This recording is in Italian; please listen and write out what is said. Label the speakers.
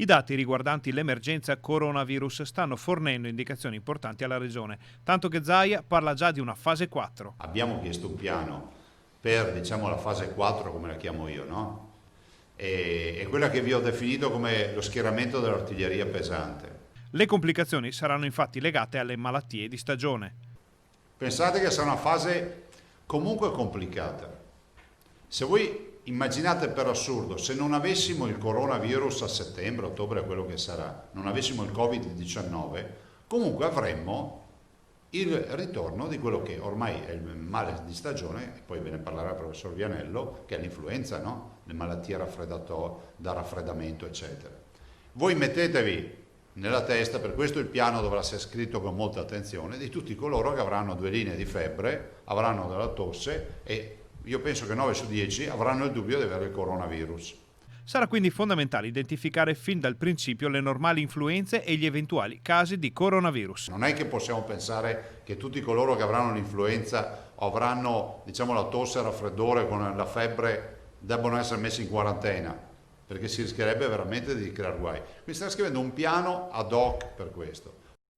Speaker 1: I dati riguardanti l'emergenza coronavirus stanno fornendo indicazioni importanti alla Regione, tanto che Zaia parla già di una fase 4.
Speaker 2: Abbiamo chiesto un piano per, diciamo, la fase 4, come la chiamo io, no? E quella che vi ho definito come lo schieramento dell'artiglieria pesante.
Speaker 1: Le complicazioni saranno infatti legate alle malattie di stagione.
Speaker 2: Pensate che sarà una fase comunque complicata. Se voi immaginate per assurdo, se non avessimo il coronavirus a settembre, ottobre, quello che sarà, non avessimo il Covid-19, comunque avremmo il ritorno di quello che ormai è il male di stagione, e poi ve ne parlerà il professor Vianello, che è l'influenza, no? Le malattie da raffreddamento, eccetera. Voi mettetevi nella testa, per questo il piano dovrà essere scritto con molta attenzione, di tutti coloro che avranno 2 linee di febbre, avranno della tosse e io penso che 9 su 10 avranno il dubbio di avere il coronavirus.
Speaker 1: Sarà quindi fondamentale identificare fin dal principio le normali influenze e gli eventuali casi di coronavirus.
Speaker 2: Non è che possiamo pensare che tutti coloro che avranno l'influenza o avranno, diciamo, la tosse, il raffreddore con la febbre debbono essere messi in quarantena, perché si rischierebbe veramente di creare guai. Quindi stiamo scrivendo un piano ad hoc per questo.